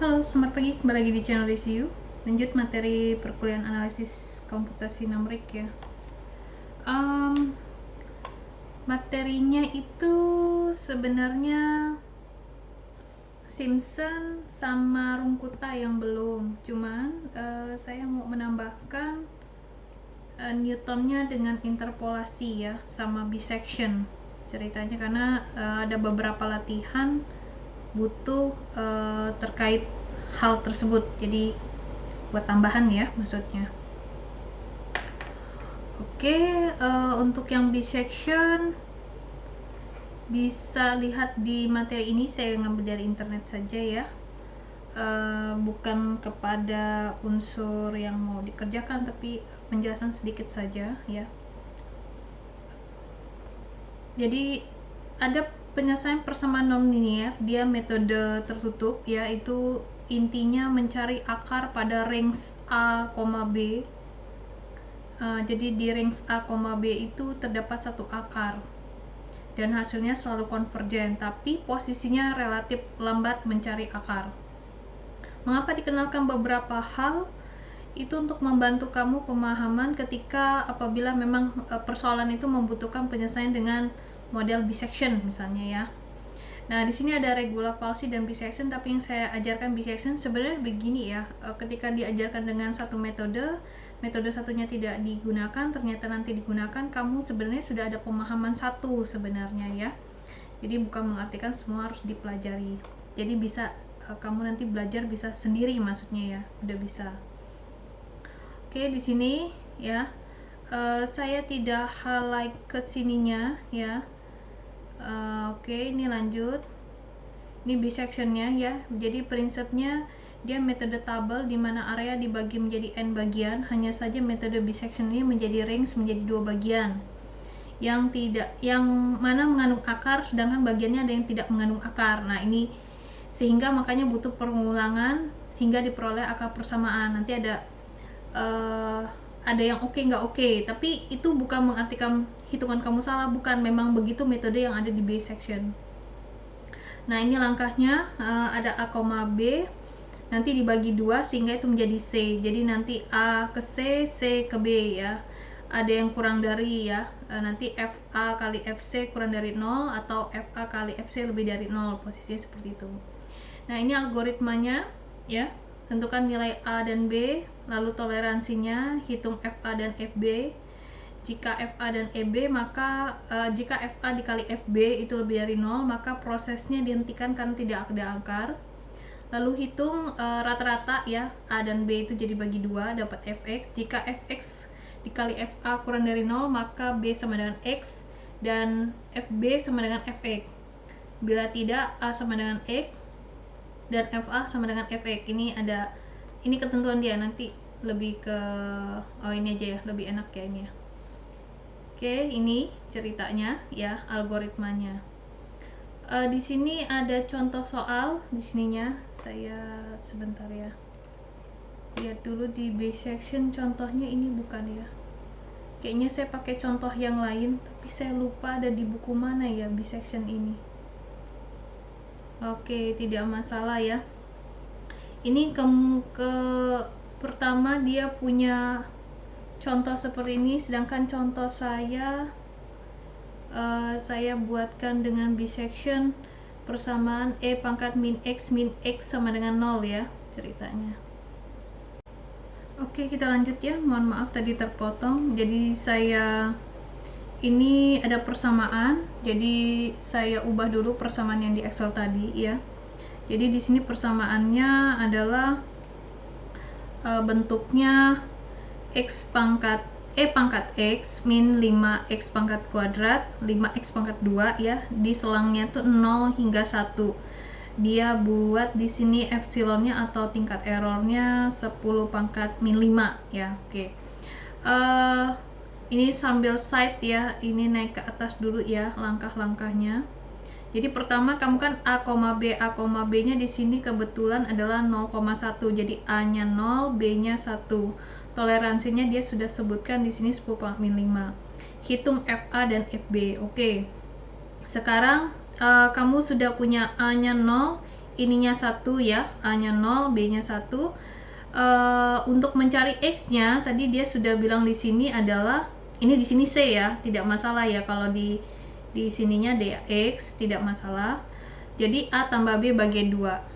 Halo, selamat pagi. Kembali lagi di channel DCU. Lanjut materi perkuliahan analisis komputasi numerik ya. Materinya itu sebenarnya Simpson sama Rungkuta yang belum. Cuman saya mau menambahkan Newtonnya dengan interpolasi ya, sama bisection ceritanya karena ada beberapa latihan butuh terkait hal tersebut. Jadi buat tambahan ya maksudnya. Oke, untuk yang bisection bisa lihat di materi ini, saya ngambil dari internet saja ya. Bukan kepada unsur yang mau dikerjakan, tapi penjelasan sedikit saja ya. Jadi ada penyelesaian persamaan non-linear, dia metode tertutup, yaitu intinya mencari akar pada range A, B. Jadi di range A, B itu terdapat satu akar dan hasilnya selalu konvergen, tapi posisinya relatif lambat mencari akar. Mengapa dikenalkan beberapa hal? Itu untuk membantu kamu pemahaman ketika apabila memang persoalan itu membutuhkan penyelesaian dengan model bisection misalnya ya. Nah, di sini ada regula palsi dan bisection, tapi yang saya ajarkan bisection sebenarnya begini ya. Ketika diajarkan dengan satu metode satunya tidak digunakan, ternyata nanti digunakan, kamu sebenarnya sudah ada pemahaman satu sebenarnya ya. Jadi bukan mengartikan semua harus dipelajari. Jadi bisa kamu nanti belajar bisa sendiri maksudnya ya, udah bisa. Oke, di sini ya. Saya tidak highlight ke sininya ya. Oke, ini lanjut. Ini bisectionnya ya. Jadi prinsipnya dia metode tabel di mana area dibagi menjadi n bagian. Hanya saja metode bisection ini menjadi range menjadi 2 bagian. Yang mana mengandung akar, sedangkan bagiannya ada yang tidak mengandung akar. Nah, ini sehingga makanya butuh pengulangan hingga diperoleh akar persamaan. Nanti ada yang oke nggak oke, tapi itu bukan mengartikan hitungan kamu salah, bukan, memang begitu metode yang ada di bisection. Nah, ini langkahnya, ada A, B nanti dibagi 2 sehingga itu menjadi C. Jadi nanti A ke C, C ke B ya. Ada yang kurang dari ya, nanti FA kali FC kurang dari 0 atau FA kali FC lebih dari 0, posisinya seperti itu. Nah, ini algoritmanya ya. Tentukan nilai A dan B, lalu toleransinya, hitung FA dan FB. Jika FA dan EB, maka jika FA dikali FB itu lebih dari 0, maka prosesnya dihentikan karena tidak ada akar. Lalu hitung rata-rata ya, A dan B itu jadi bagi 2, dapat Fx. Jika Fx dikali Fa kurang dari 0, maka B sama dengan X dan Fb sama dengan Fx. Bila tidak, A sama dengan X dan Fa sama dengan Fx. Ini ketentuan dia, nanti lebih ke ini aja ya, lebih enak ya ini ya. Oke, ini ceritanya ya, algoritmanya. Di sini ada contoh soal, di sininya saya sebentar ya. Lihat dulu di bisection contohnya ini bukan ya. Kayaknya saya pakai contoh yang lain, tapi saya lupa ada di buku mana ya bisection ini. Oke, tidak masalah ya. Ini pertama dia punya contoh seperti ini, sedangkan contoh saya buatkan dengan bisection persamaan E pangkat min X sama dengan 0 ya ceritanya. Oke, kita lanjut ya. Mohon maaf tadi terpotong. Jadi ini ada persamaan. Jadi saya ubah dulu persamaan yang di Excel tadi ya. Jadi di sini persamaannya adalah bentuknya E pangkat X min 5X pangkat kuadrat 5X pangkat 2 ya. Di selangnya tuh 0 hingga 1. Dia buat di sini epsilonnya atau tingkat errornya 10 pangkat min 5 ya. Oke. Ini sambil side ya. Ini naik ke atas dulu ya langkah-langkahnya. Jadi pertama kamu kan A, B-nya di sini kebetulan adalah 0,1. Jadi A-nya 0, B-nya 1. Toleransinya dia sudah sebutkan di sini 10 pangkat min 5. Hitung FA dan FB. Oke. Sekarang kamu sudah punya A-nya 0, ininya 1 ya, A-nya 0, B-nya 1. Untuk mencari X-nya tadi dia sudah bilang di sini adalah ini di sini C ya, tidak masalah ya kalau di sininya D X tidak masalah. Jadi A tambah B bagi 2.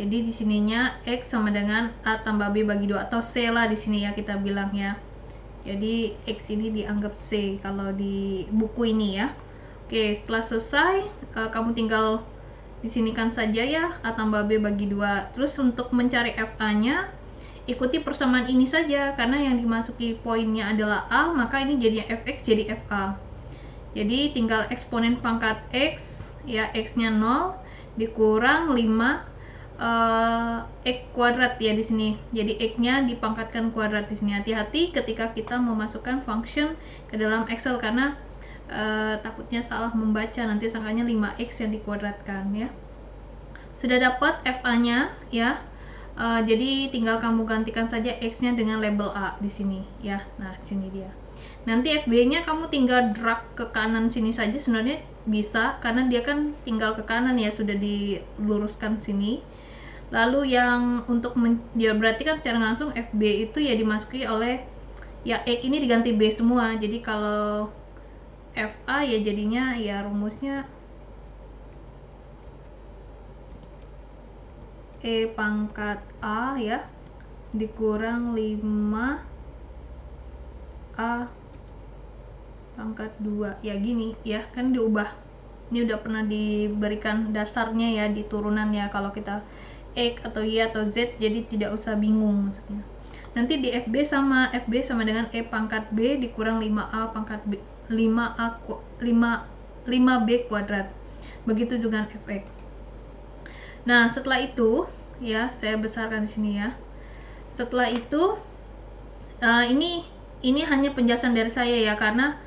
Jadi di sininya X sama dengan A tambah B bagi 2 atau C lah di sini ya kita bilang ya. Jadi X ini dianggap C kalau di buku ini ya. Oke, setelah selesai kamu tinggal disinikan saja ya A tambah B bagi 2. Terus untuk mencari FA-nya ikuti persamaan ini saja, karena yang dimasuki poinnya adalah A, maka ini jadinya Fx jadi Fa. Jadi tinggal eksponen pangkat X ya, X-nya 0 dikurang 5 X kuadrat ya di sini. Jadi X-nya dipangkatkan kuadrat di sini. Hati-hati ketika kita memasukkan function ke dalam Excel karena takutnya salah membaca, nanti sangkanya 5x yang dikuadratkan ya. Sudah dapat FA-nya ya. Jadi tinggal kamu gantikan saja X-nya dengan label A di sini ya. Nah, di sini dia. Nanti FB-nya kamu tinggal drag ke kanan sini saja, sebenarnya bisa karena dia kan tinggal ke kanan ya, sudah diluruskan sini. Lalu yang untuk dia berarti kan secara langsung FB itu ya dimasuki oleh ya X ini diganti B semua. Jadi kalau FA ya jadinya ya rumusnya E pangkat A ya dikurang 5 A pangkat 2 ya, gini ya, kan diubah. Ini udah pernah diberikan dasarnya ya di turunan ya, kalau kita X atau Y atau Z jadi tidak usah bingung maksudnya. Nanti di FB sama dengan E pangkat B dikurang 5A pangkat B 5B kuadrat. Begitu dengan Fx. Nah, setelah itu ya saya besarkan di sini ya. Setelah itu ini hanya penjelasan dari saya ya, karena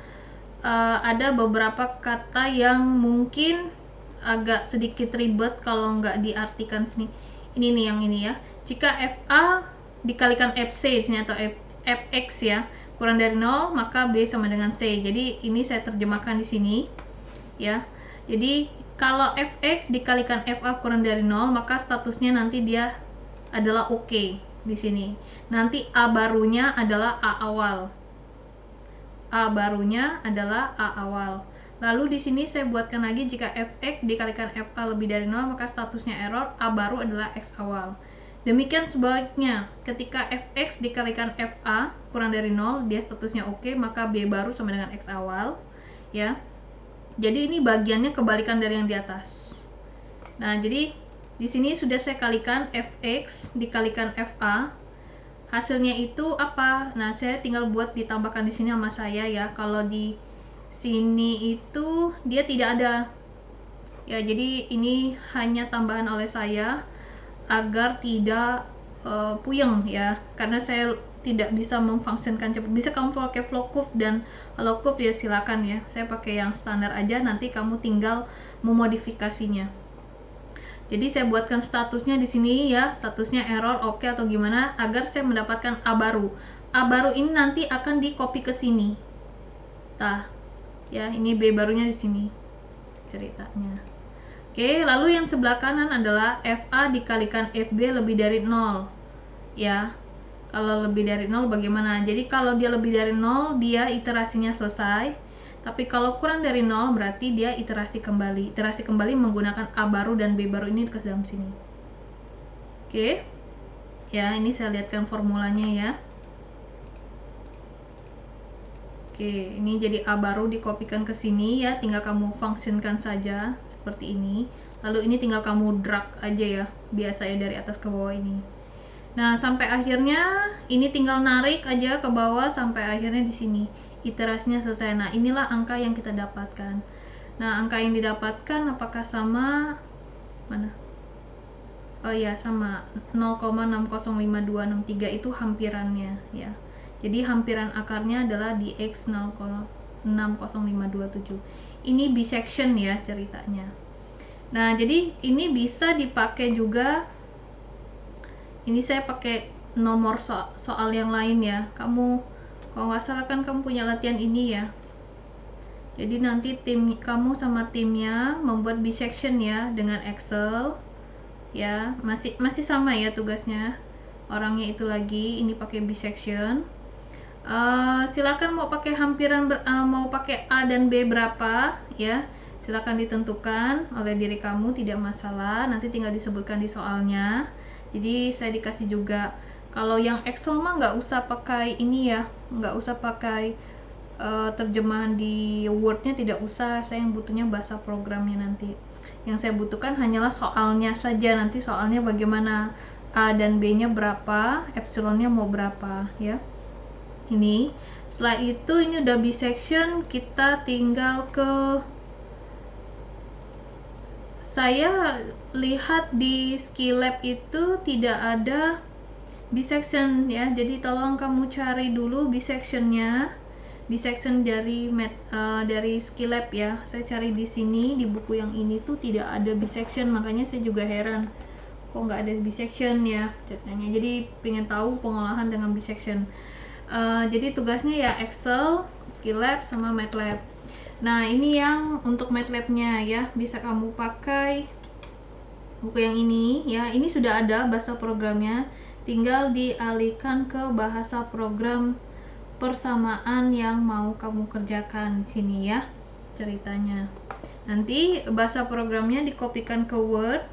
ada beberapa kata yang mungkin agak sedikit ribet kalau nggak diartikan sini. Ini nih yang ini ya. Jika FA dikalikan FC di sini atau Fx ya kurang dari 0, maka B sama dengan C. Jadi ini saya terjemahkan di sini ya. Jadi kalau Fx dikalikan Fa kurang dari 0, maka statusnya nanti dia adalah oke di sini. Nanti A barunya adalah A awal. A barunya adalah A awal. Lalu di sini saya buatkan lagi, jika Fx dikalikan Fa lebih dari 0, maka statusnya error, A baru adalah X awal. Demikian sebaliknya, ketika Fx dikalikan Fa kurang dari 0, dia statusnya oke, maka B baru sama dengan X awal ya. Jadi ini bagiannya kebalikan dari yang di atas. Nah, jadi di sini sudah saya kalikan Fx dikalikan Fa. Hasilnya itu apa? Nah, saya tinggal buat ditambahkan di sini sama saya ya. Kalau di sini itu dia tidak ada. Ya, jadi ini hanya tambahan oleh saya agar tidak puyeng ya, karena saya tidak bisa memfungsikan cepat. Bisa kamu pakai flowcurve dan lowcurve ya, silakan ya. Saya pakai yang standar aja, nanti kamu tinggal memodifikasinya. Jadi saya buatkan statusnya di sini ya, statusnya error, oke atau gimana, agar saya mendapatkan A baru. A baru ini nanti akan di copy ke sini. Tah, ya ini B barunya di sini ceritanya. Oke, lalu yang sebelah kanan adalah FA dikalikan FB lebih dari 0 ya. Kalau lebih dari 0 bagaimana? Jadi kalau dia lebih dari 0 dia iterasinya selesai, tapi kalau kurang dari 0 berarti dia iterasi kembali. Iterasi kembali menggunakan A baru dan B baru ini ke dalam sini. Oke ya, ini saya lihatkan formulanya ya. Oke, ini jadi A baru dikopikan ke sini ya, tinggal kamu fungsikan saja seperti ini. Lalu ini tinggal kamu drag aja ya, biasa ya, dari atas ke bawah ini. Nah, sampai akhirnya ini tinggal narik aja ke bawah sampai akhirnya di sini. Iterasinya selesai. Nah, inilah angka yang kita dapatkan. Nah, angka yang didapatkan apakah sama? Mana? Oh ya, sama 0,605263 itu hampirannya ya. Jadi hampiran akarnya adalah di X 0,60527. Ini bisection ya ceritanya. Nah, jadi ini bisa dipakai juga. Ini saya pakai nomor soal yang lain ya. Kamu kalau nggak salah kan kamu punya latihan ini ya. Jadi nanti kamu sama timnya membuat bisection ya dengan Excel ya, masih sama ya tugasnya, orangnya itu lagi ini pakai bisection. Silakan mau pakai hampiran mau pakai A dan B berapa ya, silakan ditentukan oleh diri kamu, tidak masalah, nanti tinggal disebutkan di soalnya. Jadi saya dikasih juga, kalau yang Excel mah nggak usah pakai ini ya, nggak usah pakai terjemahan di Word-nya, tidak usah. Saya yang butuhnya bahasa programnya nanti. Yang saya butuhkan hanyalah soalnya saja, nanti soalnya bagaimana A dan B-nya berapa, epsilonnya mau berapa ya. Ini setelah itu ini udah bisection, kita tinggal ke, saya lihat di Skillab itu tidak ada bisection ya, jadi tolong kamu cari dulu bisectionnya, bisection dari dari Skillab ya. Saya cari di sini di buku yang ini tuh tidak ada bisection, makanya saya juga heran kok nggak ada bisection ya ceritanya. Jadi pengen tahu pengolahan dengan bisection. Jadi tugasnya ya Excel, Skillab sama MATLAB. Nah ini yang untuk MATLAB-nya ya, bisa kamu pakai buku yang ini ya. Ini sudah ada bahasa programnya, tinggal dialihkan ke bahasa program persamaan yang mau kamu kerjakan di sini ya ceritanya. Nanti bahasa programnya dikopikan ke Word,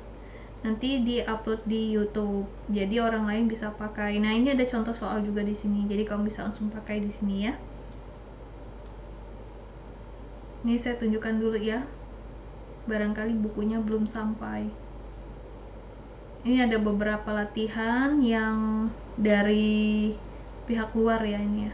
nanti di-upload di YouTube. Jadi orang lain bisa pakai. Nah, ini ada contoh soal juga di sini. Jadi kamu bisa langsung pakai di sini ya. Ini saya tunjukkan dulu ya. Barangkali bukunya belum sampai. Ini ada beberapa latihan yang dari pihak luar ya ini ya.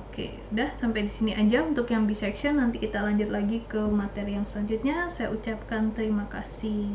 Oke, udah sampai di sini aja untuk yang bisection. Nanti kita lanjut lagi ke materi yang selanjutnya. Saya ucapkan terima kasih.